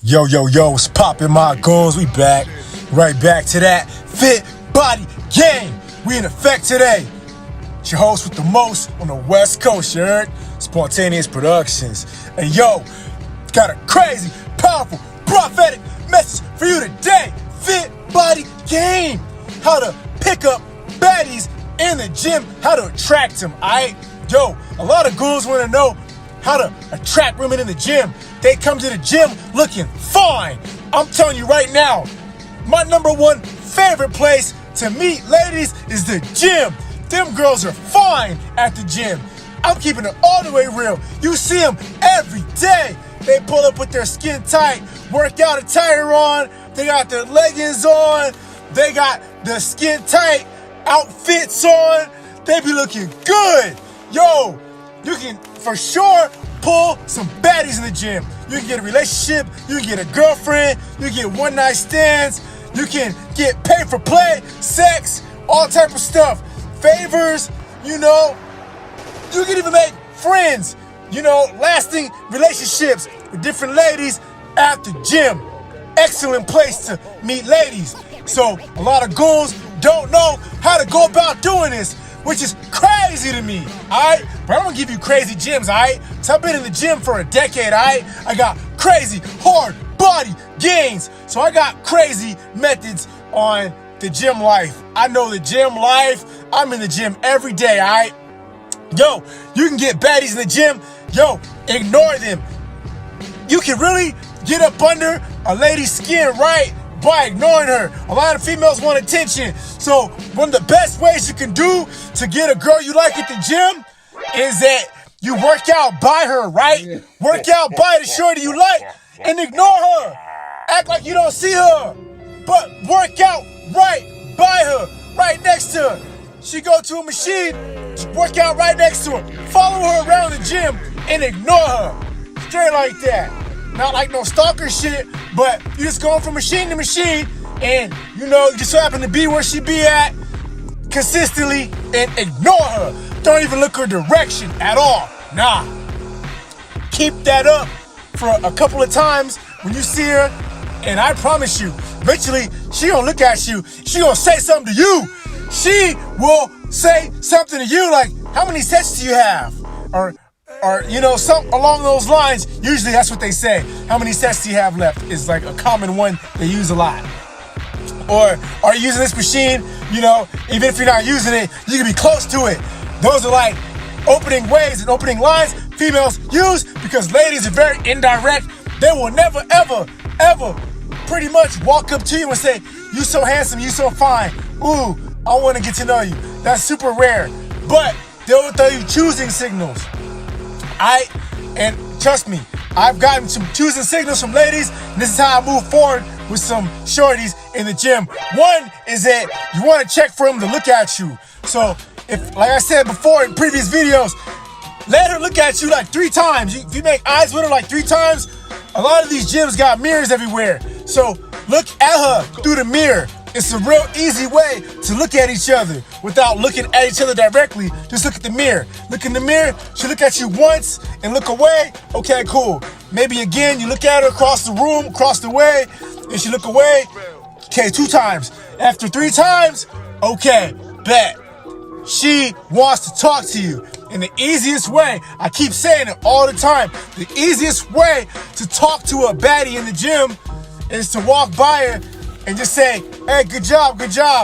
Yo, what's poppin', my goons? We back, right back to that fit body game. We in effect today. It's your host with the most on the West Coast, you heard? Spontaneous Productions. And yo, got a crazy, powerful, prophetic message for you today. Fit body game. How to pick up baddies in the gym, how to attract them, alright? Yo, a lot of goons want to know how to attract women in the gym. They come to the gym looking fine. I'm telling you right now, my number one favorite place to meet ladies is the gym. Them girls are fine at the gym. I'm keeping it all the way real. You see them every day. They pull up with their skin tight, workout attire on. They got their leggings on. They got the skin tight outfits on. They be looking good. Yo, you can for sure pull some baddies in the gym. You can get a relationship, you can get a girlfriend, you can get one night stands, you can get paid for play, sex, all type of stuff. Favors, you can even make friends, lasting relationships with different ladies at the gym. Excellent place to meet ladies. So a lot of goons don't know how to go about doing this, which is crazy to me, alright? But I'm gonna give you crazy gyms, alright? So I've been in the gym for a decade, alright? I got crazy hard body gains. So I got crazy methods on the gym life. I know the gym life. I'm in the gym every day, alright? Yo, you can get baddies in the gym. Yo, ignore them. You can really get up under a lady's skin, right? By ignoring her. A lot of females want attention. So one of the best ways you can do to get a girl you like at the gym is that you work out by her, right? Work out by the shorty you like and ignore her. Act like you don't see her. But work out right by her, right next to her. She go to a machine, work out right next to her. Follow her around the gym and ignore her. Straight like that. Not like no stalker shit, but you just going from machine to machine and, you just so happen to be where she be at consistently and ignore her. Don't even look her direction at all. Nah. Keep that up for a couple of times when you see her, and I promise you, eventually she gonna look at you, she gonna say something to you. She will say something to you like, how many sets do you have? Or something along those lines. Usually that's what they say. How many sets do you have left is like a common one they use a lot. Or are you using this machine? Even if you're not using it, you can be close to it. Those are like opening ways and opening lines females use because ladies are very indirect. They will never, ever pretty much walk up to you and say, you so handsome, you so fine. Ooh, I want to get to know you. That's super rare. But they'll throw you choosing signals. And trust me, I've gotten some choosing signals from ladies, and this is how I move forward with some shorties in the gym. One is that you want to check for them to look at you. So if, like I said before in previous videos, let her look at you like 3 times. If you make eyes with her like 3 times, a lot of these gyms got mirrors everywhere. So look at her through the mirror. It's a real easy way to look at each other without looking at each other directly. Just look at the mirror. Look in the mirror. She look at you once and look away. Okay, cool. Maybe again, you look at her across the room, across the way, and she look away. Okay, 2 times. After 3 times, okay, bet. She wants to talk to you. And the easiest way, I keep saying it all the time, the easiest way to talk to a baddie in the gym is to walk by her and just say, hey, good job,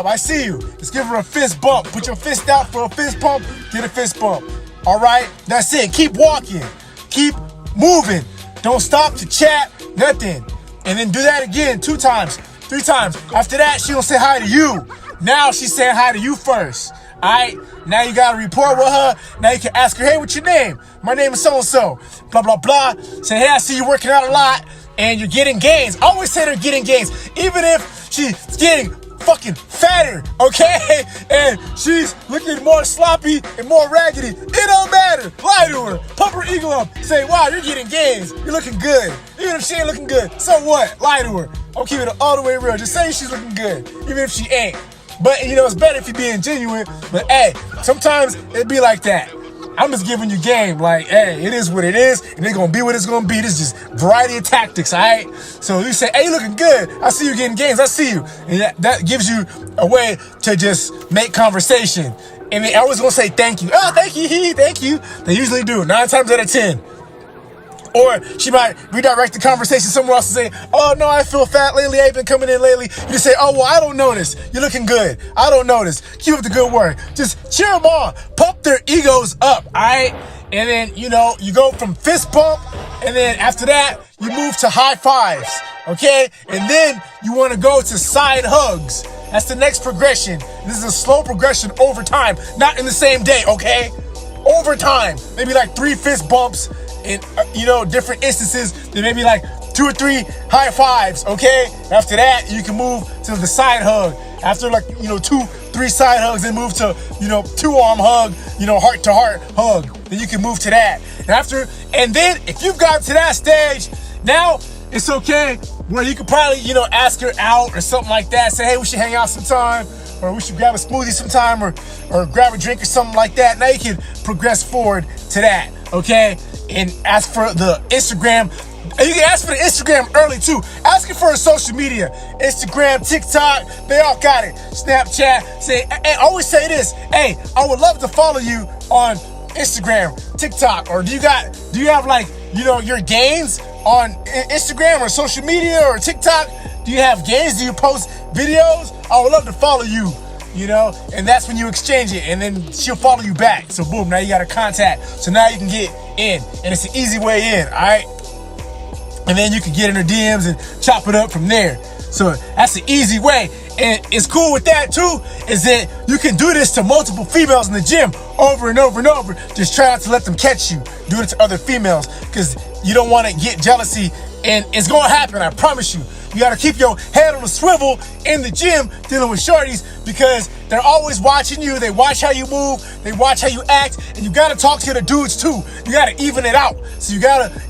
I see you. Just give her a fist bump. Put your fist out for a fist bump, get a fist bump. All right, that's it. Keep walking, keep moving. Don't stop to chat, nothing. And then do that again 2 times, 3 times. After that, she gonna say hi to you. Now she's saying hi to you first. All right, now you got a rapport with her. Now you can ask her, hey, what's your name? My name is so-and-so, blah, blah, blah. Say, hey, I see you working out a lot and you're getting gains. I always say they're getting gains, even if she's getting fucking fatter, okay? And she's looking more sloppy and more raggedy. It don't matter. Lie to her. Pump her ego up. Say, wow, you're getting gains. You're looking good. Even if she ain't looking good, so what? Lie to her. I'm keeping it all the way real. Just say she's looking good, even if she ain't. But, it's better if you're being genuine. But, hey, sometimes it be like that. I'm just giving you game. Like, hey, it is what it is, and it's gonna be what it's gonna be. This is just variety of tactics, all right? So you say, hey, you looking good. I see you getting games. I see you. And that gives you a way to just make conversation. And they always gonna say thank you. Oh, thank you, thank you. They usually do, 9 times out of 10. Or she might redirect the conversation somewhere else and say, oh, no, I feel fat lately. I ain't been coming in lately. You just say, oh, well, I don't notice. You're looking good. I don't notice. Keep up the good work. Just cheer them on. Pump their egos up, all right? And then, you go from fist bump, and then after that, you move to high fives, okay? And then you want to go to side hugs. That's the next progression. This is a slow progression over time, not in the same day, okay? Over time. Maybe like 3 fist bumps, in different instances, then maybe like 2 or 3 high fives, okay? After that, you can move to the side hug. After 2, 3 side hugs, then move to 2-arm hug, heart to heart hug. Then you can move to that. And then if you've gotten to that stage, now it's okay where you could probably ask her out or something like that. Say, hey, we should hang out sometime, or we should grab a smoothie sometime, or grab a drink or something like that. Now you can progress forward to that, okay? And ask for the Instagram. And you can ask for the Instagram early too. Ask it for a social media. Instagram, TikTok, they all got it. Snapchat. Say, hey, always say this. Hey, I would love to follow you on Instagram, TikTok, or do you have your gains on Instagram or social media or TikTok? Do you have gains? Do you post videos? I would love to follow you. And that's when you exchange it, and then she'll follow you back. So boom, now you got a contact. So now you can get in, and it's an easy way in, all right? And then you can get in her DMs and chop it up from there. So that's the easy way. And it's cool with that too, is that you can do this to multiple females in the gym over and over and over. Just try not to let them catch you. Do it to other females, because you don't want to get jealousy, and it's going to happen, I promise you. You got to keep your head on a swivel in the gym dealing with shorties, because they're always watching you. They watch how you move. They watch how you act. And you got to talk to the dudes too. You got to even it out. So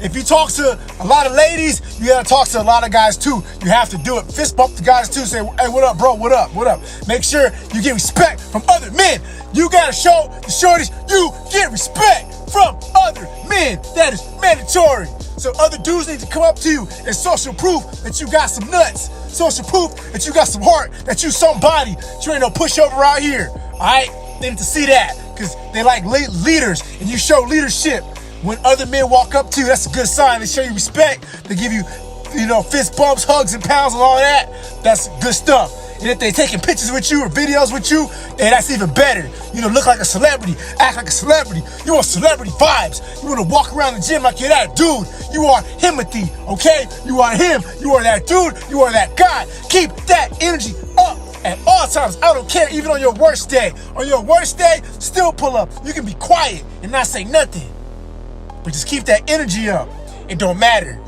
if you talk to a lot of ladies, you got to talk to a lot of guys too. You have to do it. Fist bump the guys too. Say, hey, what up, bro? What up? What up? Make sure you get respect from other men. You got to show the shorties you get respect from other men. That is mandatory. So other dudes need to come up to you and social proof that you got some nuts. Social proof that you got some heart, that you somebody. You ain't no pushover out here. All right? They need to see that, because they like leaders, and you show leadership. When other men walk up to you, that's a good sign. They show you respect. They give you, fist bumps, hugs, and pounds, and all of that. That's good stuff. And if they taking pictures with you or videos with you, then that's even better. Look like a celebrity, act like a celebrity. You want celebrity vibes. You want to walk around the gym like you're that dude. You are Timothy, okay? You are him. You are that dude. You are that guy. Keep that energy up at all times. I don't care, even on your worst day. On your worst day, still pull up. You can be quiet and not say nothing, but just keep that energy up. It don't matter.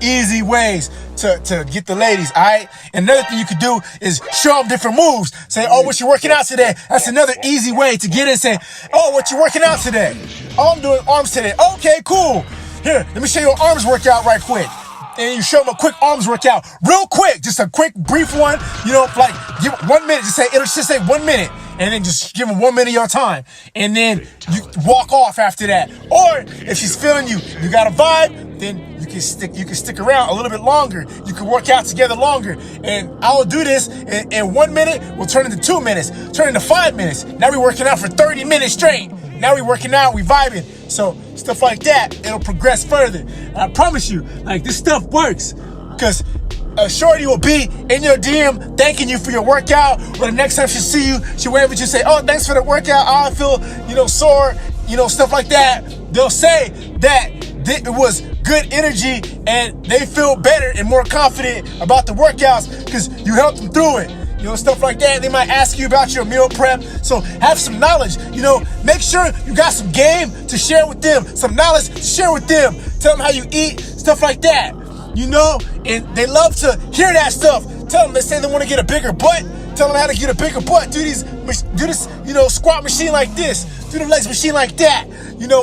Easy ways to get the ladies, all right? And another thing you could do is show them different moves. Say, oh, what you working out today? That's another easy way to get in. Say, oh, what you working out today? Oh, I'm doing arms today. Okay, cool. Here, let me show you an arms workout right quick. And you show them a quick arms workout real quick. Just a quick, brief one. Give 1 minute. It'll just say 1 minute. And then just give them 1 minute of your time. And then you walk off after that. Or if she's feeling you got a vibe, then you can stick around a little bit longer. You can work out together longer. And I will do this in 1 minute. We'll turn into 2 minutes. Turn into 5 minutes. Now we're working out for 30 minutes straight. Now we're working out, we vibing. So stuff like that, it'll progress further. And I promise you, this stuff works. Because a shorty will be in your DM thanking you for your workout, or the next time she see you, she'll wave at you, say, oh, thanks for the workout. I feel, sore, stuff like that. They'll say that it was good energy, and they feel better and more confident about the workouts because you helped them through it. Stuff like that. They might ask you about your meal prep. So have some knowledge. Make sure you got some game to share with them, some knowledge to share with them. Tell them how you eat, stuff like that. And they love to hear that stuff. Tell them, they say they want to get a bigger butt. Tell them how to get a bigger butt. Do this, squat machine like this. Do the legs machine like that.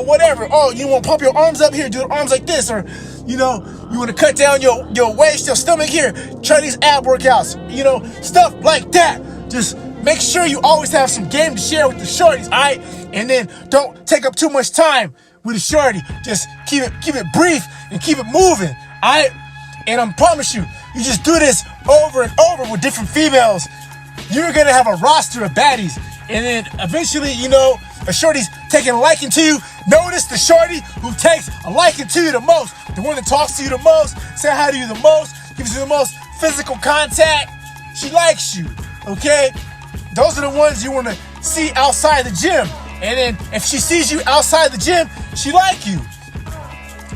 Whatever. Oh, you want to pump your arms up here? Do the arms like this. Or, you want to cut down your waist, your stomach here. Try these ab workouts. Stuff like that. Just make sure you always have some game to share with the shorties, alright? And then don't take up too much time with a shorty. Just keep it brief and keep it moving, alright? And I promise you, you just do this over and over with different females, you're gonna have a roster of baddies. And then eventually, you know, a shorty's taking a liking to you. Notice the shorty who takes a liking to you the most, the one that talks to you the most, say hi to you the most, gives you the most physical contact. She likes you, okay? Those are the ones you want to see outside the gym. And then if she sees you outside the gym, she like you.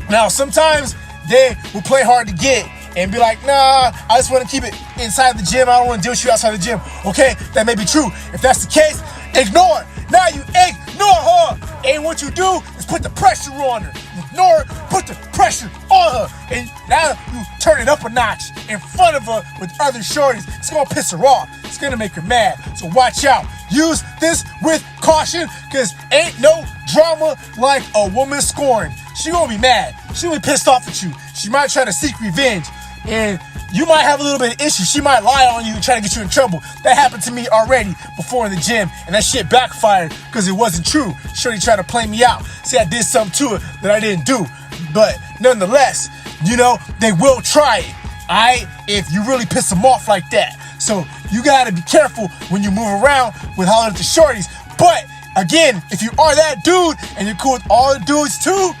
Now, sometimes they will play hard to get and be like, nah, I just want to keep it inside the gym. I don't want to deal with you outside the gym. Okay, that may be true. If that's the case, ignore. Now you ignore her. And what you do is put the pressure on her. Ignore her, put the pressure on her. And now you turn it up a notch in front of her with other shorties. It's going to piss her off. It's going to make her mad. So watch out. Use this with caution, because ain't no drama like a woman scoring. She gonna be mad. She gonna be pissed off at you. She might try to seek revenge, and you might have a little bit of issue. She might lie on you and try to get you in trouble. That happened to me already before in the gym, and that shit backfired because it wasn't true. Shorty tried to play me out. See, I did something to her that I didn't do. But nonetheless, you know, they will try it, alright? If you really piss them off like that. So you gotta be careful when you move around with hollering at the shorties. But again, if you are that dude and you're cool with all the dudes too,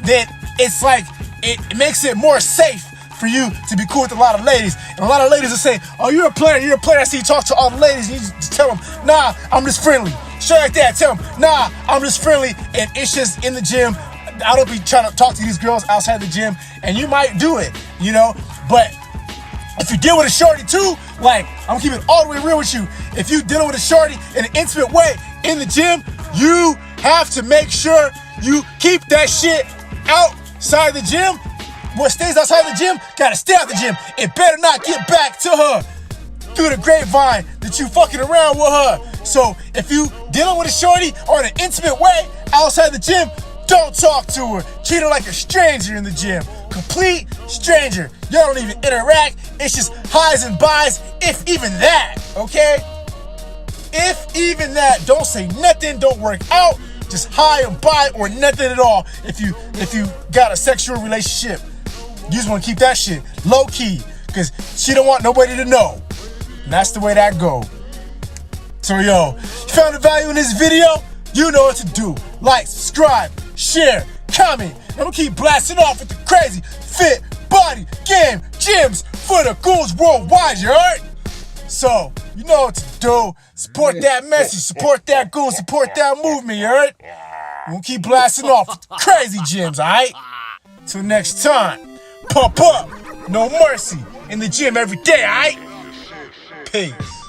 then it's like, it makes it more safe for you to be cool with a lot of ladies. And a lot of ladies will say, oh, you're a player. I see you talk to all the ladies. And you just tell them, nah, I'm just friendly. Straight like that, tell them, nah, I'm just friendly. And it's just in the gym. I don't be trying to talk to these girls outside the gym. And you might do it, you know. But if you deal with a shorty too, like, I'm keeping it all the way real with you. If you dealing with a shorty in an intimate way in the gym, you have to make sure you keep that shit outside the gym. What stays outside the gym, gotta stay out the gym. It better not get back to her through the grapevine that you fucking around with her. So if you dealing with a shorty or in an intimate way outside the gym, don't talk to her. Treat her like a stranger in the gym. Complete stranger. Y'all don't even interact. It's just highs and buys, if even that, okay? If even that. Don't say nothing, don't work out. Just high and buy or nothing at all. If you got a sexual relationship, you just want to keep that shit low key, because she don't want nobody to know. And that's the way that go. So yo, you found the value in this video? You know what to do. Like, subscribe, share, comment. I'm gonna keep blasting off with the crazy fit body game gyms for the ghouls worldwide, you heard? So, you know what to do. Support that message, support that ghoul, support that movement, you heard? I'm gonna keep blasting off with the crazy gyms, alright? Till next time, pump up, no mercy, in the gym every day, alright? Peace.